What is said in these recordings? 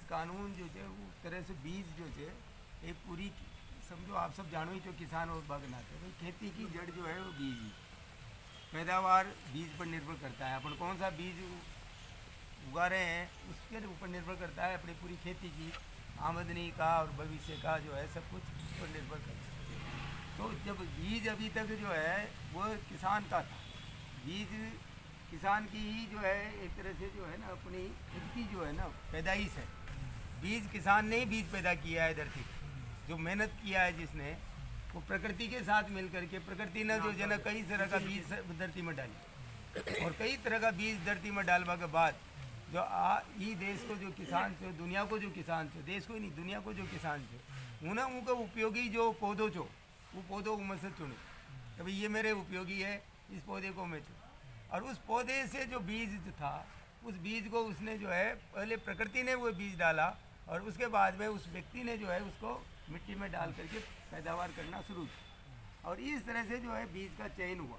कानून जो है वो तरह से बीज जो है एक पूरी समझो आप सब जानो ही तो किसान और बागनाते भाई खेती की जड़ जो है वो बीज ही पैदावार बीज पर निर्भर करता है। अपन कौन सा बीज उगा रहे हैं उसके ऊपर निर्भर करता है अपनी पूरी खेती की आमदनी का और भविष्य का जो है सब कुछ उस पर निर्भर करता है। तो जब बीज अभी तक जो है वो किसान का था, बीज किसान की ही जो है एक तरह से जो है ना अपनी खुद की जो है ना पैदाइश है। बीज किसान ने ही बीज पैदा किया है धरती जो मेहनत किया है जिसने वो प्रकृति के साथ मिल करके प्रकृति ने जो है ना कई तरह का बीज धरती में डाली और कई तरह का बीज धरती में डालवा के बाद जो ई देश को जो किसान छो दुनिया को जो किसान छो देश को ही नहीं दुनिया को जो किसान छो उन्हें उनका उपयोगी जो पौधों छो वो पौधों को मैं से चुने कि भाई ये मेरे उपयोगी है इस पौधे को मैं चुन और उस पौधे से जो बीज था उस बीज को उसने जो है पहले प्रकृति ने वो बीज डाला और उसके बाद में उस व्यक्ति ने जो है उसको मिट्टी में डाल करके पैदावार करना शुरू किया और इस तरह से जो है बीज का चयन हुआ।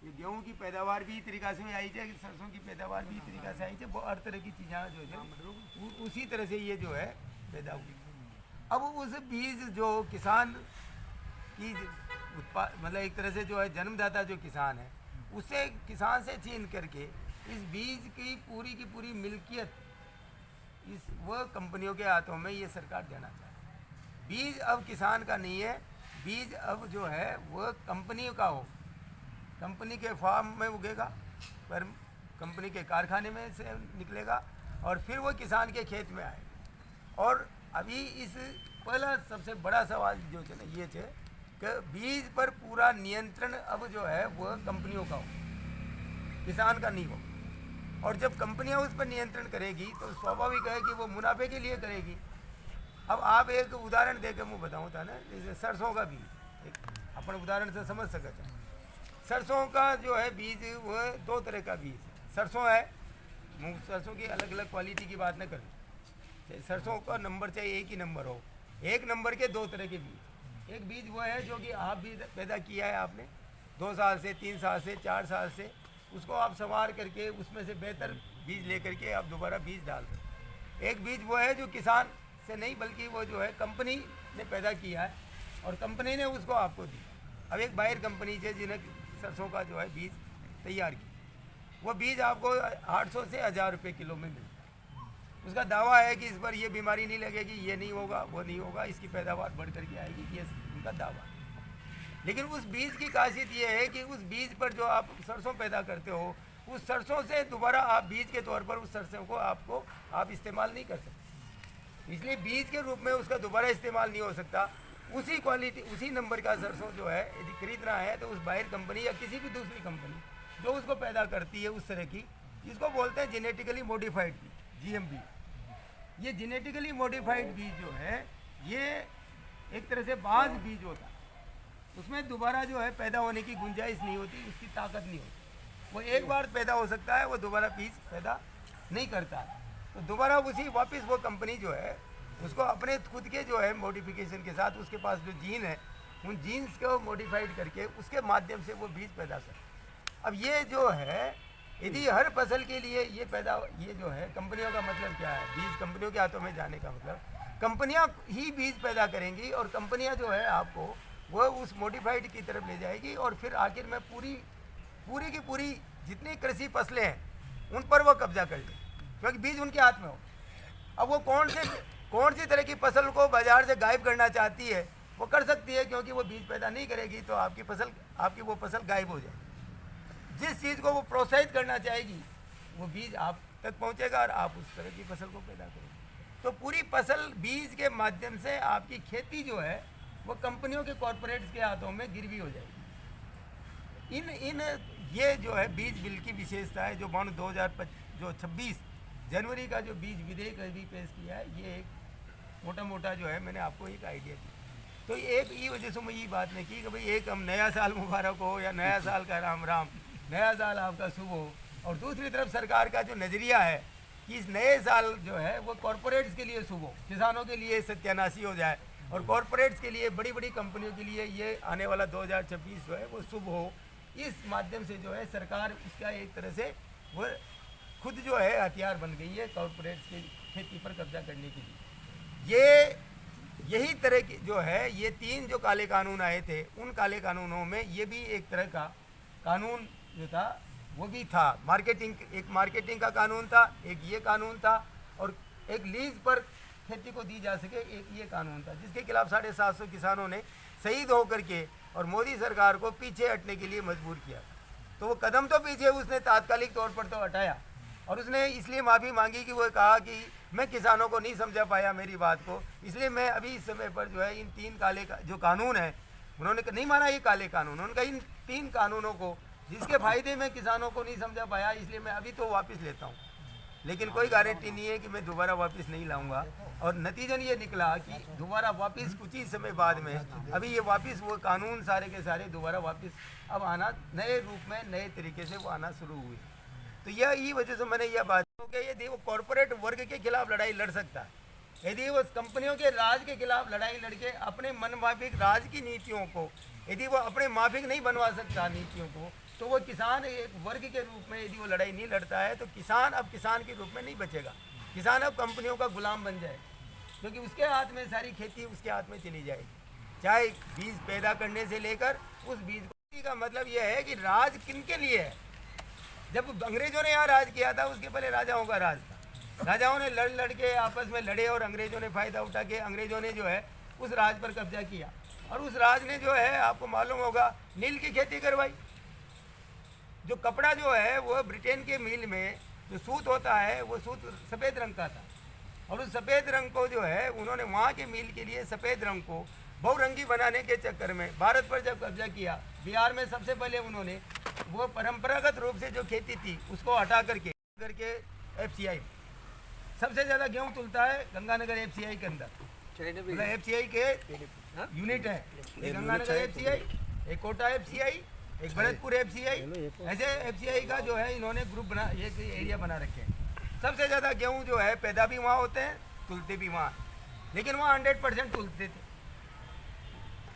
ये गेहूँ की पैदावार भी तरीका से आई है, सरसों की पैदावार भी तरीका से आई है, हर तरह की चीज़ें जो है उसी तरह से ये जो है पैदा हुई। अब उस बीज जो किसान की मतलब एक तरह से जो है जन्मदाता जो किसान है उसे किसान से छीन करके इस बीज की पूरी मिल्कियत इस वह कंपनियों के हाथों में ये सरकार देना चाहती है। बीज अब किसान का नहीं है, बीज अब जो है वह कंपनियों का हो, कंपनी के फार्म में उगेगा पर कंपनी के कारखाने में से निकलेगा और फिर वो किसान के खेत में आएगा। और अभी इस पहला सबसे बड़ा सवाल जो है ये है कि बीज पर पूरा नियंत्रण अब जो है वह कंपनियों का हो, किसान का नहीं हो। और जब कंपनियां उस पर नियंत्रण करेगी तो स्वाभाविक है कि वो मुनाफे के लिए करेगी। अब आप एक उदाहरण देकर मैं बताऊँ था ना, जैसे सरसों का बीज एक अपन उदाहरण से समझ सकते हैं। सरसों का जो है बीज वह दो तरह का बीज है। सरसों है मूँग, सरसों की अलग अलग क्वालिटी की बात न करें, सरसों का नंबर चाहे एक ही नंबर हो, एक नंबर के दो तरह के बीज। एक बीज वो है जो कि आप भी पैदा किया है आपने 2 साल से 3 साल से 4 साल से, उसको आप संवार करके उसमें से बेहतर बीज लेकर के आप दोबारा बीज डाल दें। एक बीज वो है जो किसान से नहीं बल्कि वो जो है कंपनी ने पैदा किया है और कंपनी ने उसको आपको दी। अब एक बाहर कंपनी से जिन्हें सरसों का जो है बीज तैयार किया, वो बीज आपको 800 से 1000 रुपये किलो में मिलता है। उसका दावा है कि इस पर ये बीमारी नहीं लगेगी, ये नहीं होगा, वो नहीं होगा, इसकी पैदावार बढ़ करके आएगी, ये उनका दावा है। लेकिन उस बीज की खासियत ये है कि उस बीज पर जो आप सरसों पैदा करते हो उस सरसों से दोबारा आप बीज के तौर पर उस सरसों को आप इस्तेमाल नहीं कर सकते, इसलिए बीज के रूप में उसका दोबारा इस्तेमाल नहीं हो सकता। उसी क्वालिटी उसी नंबर का सरसों जो है यदि खरीदना है तो उस बाहर कंपनी या किसी भी दूसरी कंपनी जो उसको पैदा करती है उस तरह की, जिसको बोलते हैं जेनेटिकली मॉडिफाइड बीज, जीएमबी। ये जेनेटिकली मॉडिफाइड बीज जो है ये एक तरह से बाज बीज होता है, उसमें दोबारा जो है पैदा होने की गुंजाइश नहीं होती, उसकी ताकत नहीं होती। वो एक बार पैदा हो सकता है, वो दोबारा बीज पैदा नहीं करता है। तो दोबारा उसी वापस वो कंपनी जो है उसको अपने खुद के जो है मॉडिफिकेशन के साथ उसके पास जो जीन है उन जीन्स को मॉडिफाइड करके उसके माध्यम से वो बीज पैदा करता। अब ये जो है यदि हर फसल के लिए ये जो है कंपनियों का मतलब क्या है, बीज कंपनियों के हाथों में जाने का मतलब कंपनियां ही बीज पैदा करेंगी और कंपनियां जो है आपको वो उस मॉडिफाइड की तरफ ले जाएगी और फिर आखिर में पूरी की पूरी जितनी कृषि फसलें हैं उन पर वो कब्जा कर ले, क्योंकि बीज उनके हाथ में हो। अब वो कौन सी तरह की फसल को बाजार से गायब करना चाहती है वो कर सकती है, क्योंकि वो बीज पैदा नहीं करेगी तो आपकी वो फसल गायब हो जाएगी। जिस चीज़ को वो प्रोत्साहित करना चाहेगी वो बीज आप तक पहुंचेगा और आप उस तरह की फसल को पैदा करोगे। तो पूरी फसल बीज के माध्यम से आपकी खेती जो है वो कंपनियों के कॉरपोरेट्स के हाथों में गिरवी हो जाएगी। ये जो है बीज बिल की विशेषता है जो 2026 जनवरी का जो बीज विधेयक अभी पेश किया है, ये एक मोटा जो है मैंने आपको एक आइडिया दिया। तो एक ये वजह से मैं ये बात नहीं की कि भाई एक हम नया साल मुबारक हो या नया साल का राम राम, नया साल आपका शुभ हो, और दूसरी तरफ सरकार का जो नज़रिया है कि इस नए साल जो है वो कॉरपोरेट्स के लिए शुभ हो, किसानों के लिए सत्यानाशी हो जाए और कॉरपोरेट्स के लिए बड़ी कंपनियों के लिए ये आने वाला 2026 जो है वो शुभ हो। इस माध्यम से जो है सरकार उसका एक तरह से वो खुद जो है हथियार बन गई है कॉरपोरेट्स के खेती पर कब्जा करने के लिए। यही तरह की जो है, ये 3 जो काले कानून आए थे, उन काले कानूनों में ये भी एक तरह का कानून जो था वो भी था। एक मार्केटिंग का कानून था, एक ये कानून था, और एक लीज पर खेती को दी जा सके एक ये कानून था, जिसके खिलाफ 750 किसानों ने शहीद होकर के और मोदी सरकार को पीछे हटने के लिए मजबूर किया। तो वो कदम तो पीछे उसने तात्कालिक तौर पर तो हटाया, और उसने इसलिए माफ़ी मांगी कि वो कहा कि मैं किसानों को नहीं समझा पाया मेरी बात को, इसलिए मैं अभी इस समय पर जो है इन 3 काले जो कानून हैं, उन्होंने नहीं माना ये काले कानून, उन्होंने कहा इन 3 कानूनों को जिसके फायदे में किसानों को नहीं समझा पाया, इसलिए मैं अभी तो वापस लेता हूँ, लेकिन कोई गारंटी नहीं है कि मैं दोबारा वापस नहीं लाऊंगा। और नतीजन ये निकला कि दोबारा वापस कुछ ही समय बाद में अभी ये वापस वो कानून सारे के सारे दोबारा वापस अब आना नए रूप में नए तरीके से वो आना शुरू हुए। तो यही वजह से मैंने यह बात कि यदि वो कॉरपोरेट वर्ग के खिलाफ लड़ाई लड़ सकता है, यदि वो कंपनियों के राज के खिलाफ लड़ाई लड़के अपने मनमाफिक राज की नीतियों को यदि वो अपने माफिक नहीं बनवा सकता नीतियों को, तो वो किसान एक वर्ग के रूप में यदि वो लड़ाई नहीं लड़ता है तो किसान अब किसान के रूप में नहीं बचेगा। किसान अब कंपनियों का गुलाम बन जाए, क्योंकि उसके हाथ में सारी खेती उसके हाथ में चली जाएगी, चाहे बीज पैदा करने से लेकर उस बीज को। का मतलब यह है कि राज किन के लिए है। जब अंग्रेजों ने यहाँ राज किया था उसके पहले राजाओं का राज था, राजाओं ने लड़ के आपस में लड़े और अंग्रेजों ने फ़ायदा उठा के अंग्रेजों ने जो है उस राज पर कब्जा किया, और उस राज ने जो है आपको मालूम होगा नील की खेती करवाई। जो कपड़ा जो है वो ब्रिटेन के मिल में जो सूत होता है वो सूत सफ़ेद रंग का था, और उस सफ़ेद रंग को जो है उन्होंने वहाँ के मिल के लिए सफ़ेद रंग को बहुरंगी बनाने के चक्कर में भारत पर जब कब्जा किया, बिहार में सबसे पहले उन्होंने वो परंपरागत रूप से जो खेती थी उसको हटा करके FCI सबसे ज़्यादा गेहूँ तुलता है गंगानगर FCI के अंदर, मतलब FCI के यूनिट है, एक गंगानगर FCI, एक कोटा FCI, एक भरतपुर FCI, ऐसे FCI का जो है इन्होंने ग्रुप बना, एक एरिया बना रखे हैं। सबसे ज़्यादा गेहूँ जो है पैदा भी वहाँ होते हैं, तुलते भी वहाँ, लेकिन वहाँ 100% तुलते थे,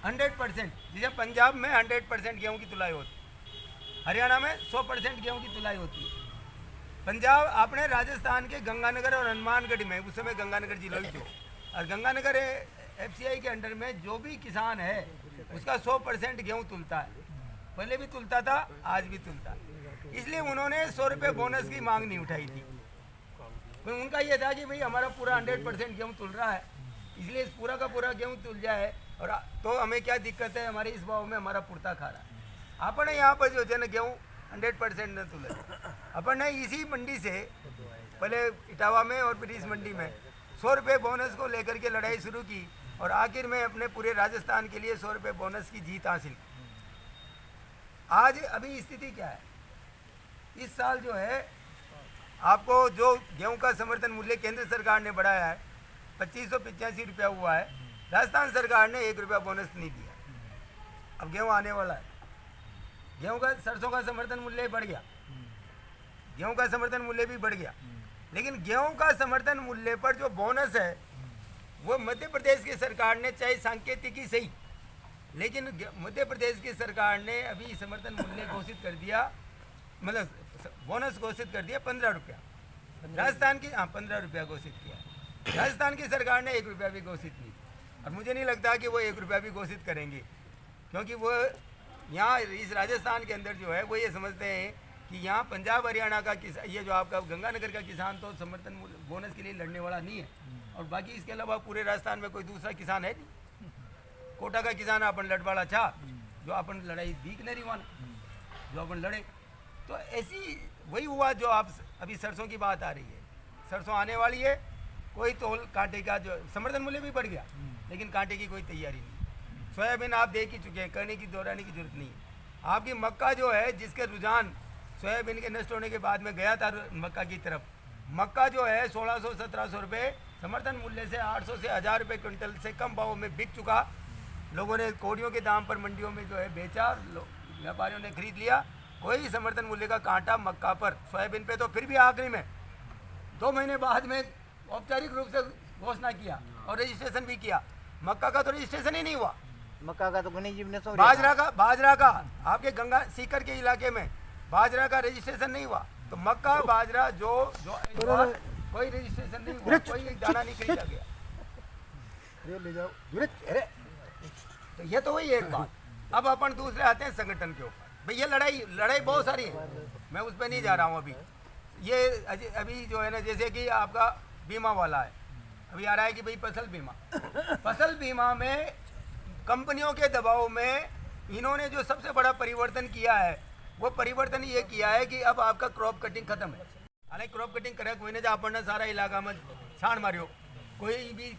100%। जैसे पंजाब में 100% गेहूँ की तुलाई होती है, हरियाणा में 100% गेहूँ की तुलाई होती है। पंजाब आपने राजस्थान के गंगानगर और हनुमानगढ़ में, उस समय गंगानगर जिला ही थे, और गंगानगर FCI के अंडर में जो भी किसान है उसका 100% गेहूँ तुलता है, पहले भी तुलता था, आज भी तुलता है। इसलिए उन्होंने 100 रुपये बोनस की मांग नहीं उठाई थी, तो उनका ये था कि भाई हमारा पूरा 100% गेहूँ तुल रहा है, इसलिए इस पूरा का पूरा गेहूँ तुल जाए, और तो हमें क्या दिक्कत है, हमारे इस भाव में हमारा पुरता खा रहा है। अपन यहाँ पर जो है ना गेहूँ 100% न तुले, अपन ने इसी मंडी से पहले इटावा में और फिर इस मंडी में 100 रुपये बोनस को लेकर के लड़ाई शुरू की, और आखिर में अपने पूरे राजस्थान के लिए 100 रुपये बोनस की जीत हासिल की। आज अभी स्थिति क्या है, इस साल जो है आपको जो गेहूं का समर्थन मूल्य केंद्र सरकार ने बढ़ाया है 2585 रुपया हुआ है, राजस्थान सरकार ने 1 रुपया बोनस नहीं दिया। अब गेहूं आने वाला है, गेहूं का सरसों का समर्थन मूल्य बढ़ गया, गेहूं का समर्थन मूल्य भी बढ़ गया, लेकिन गेहूं का समर्थन मूल्य पर जो बोनस है वो मध्य प्रदेश की सरकार ने, चाहे सांकेतिक ही सही, लेकिन मध्य प्रदेश की सरकार ने अभी समर्थन मूल्य घोषित कर दिया, मतलब बोनस घोषित कर दिया 15 रुपया। राजस्थान की 15 रुपया घोषित किया, राजस्थान की सरकार ने 1 रुपया भी घोषित नहीं, और मुझे नहीं लगता कि वो 1 रुपया भी घोषित करेंगे, क्योंकि वो यहाँ इस राजस्थान के अंदर जो है वो ये समझते हैं कि यहाँ पंजाब हरियाणा का किसान, ये जो आपका गंगानगर का किसान तो समर्थन बोनस के लिए लड़ने वाला नहीं है, और बाकी इसके अलावा पूरे राजस्थान में कोई दूसरा किसान है नहीं। कोटा का किसान अपन लड़वाड़ा था, जो अपन लड़ाई दीख नहीं रही, जो अपन लड़े, तो ऐसी वही हुआ जो आप अभी सरसों की बात आ रही है, सरसों आने वाली है, कोई तोल कांटे का जो समर्थन मूल्य भी बढ़ गया, लेकिन कांटे की कोई तैयारी नहीं। सोयाबीन आप देख ही चुके हैं, करने की दोहराने की जरूरत नहीं है। आपकी मक्का जो है, जिसके रुझान सोयाबीन के नष्ट होने के बाद में गया था मक्का की तरफ, मक्का जो है 1600-1700 रुपये समर्थन मूल्य से 800 से 1000 रुपये क्विंटल से कम भाव में बिक चुका। लोगों ने कौड़ियों के दाम पर मंडियों में जो है बेचा, व्यापारियों ने खरीद लिया। कोई समर्थन मूल्य का कांटा मक्का पर, सोयाबीन पे तो फिर भी आखिरी में 2 महीने बाद में औपचारिक रूप से घोषणा किया और रजिस्ट्रेशन भी किया। मक्का का तो रजिस्ट्रेशन ही नहीं हुआ, मक्का का तो गणेश जी ने बाजरा का आपके गंगा सीकर के इलाके में बाजरा का रजिस्ट्रेशन नहीं हुआ। तो मक्का बाजरा जो कोई रजिस्ट्रेशन नहीं हुआ, कोई दाना नहीं खरीदा गया। ये ले जाओ धीरे, अरे तो ये तो वही एक बात। अब अपन दूसरे आते हैं संगठन के ऊपर। भैया लड़ाई बहुत सारी है, मैं उस पर नहीं जा रहा हूँ अभी। ये अभी जो है ना, जैसे कि आपका बीमा वाला है, अभी आ रहा है कि भाई फसल बीमा में कंपनियों के दबाव में इन्होंने जो सबसे बड़ा परिवर्तन किया है, वो परिवर्तन ये किया है कि अब आपका क्रॉप कटिंग खत्म है। हालांकि क्रॉप कटिंग करे कोई ने, जो अपन सारा इलाका में छाण मारियो, कोई भी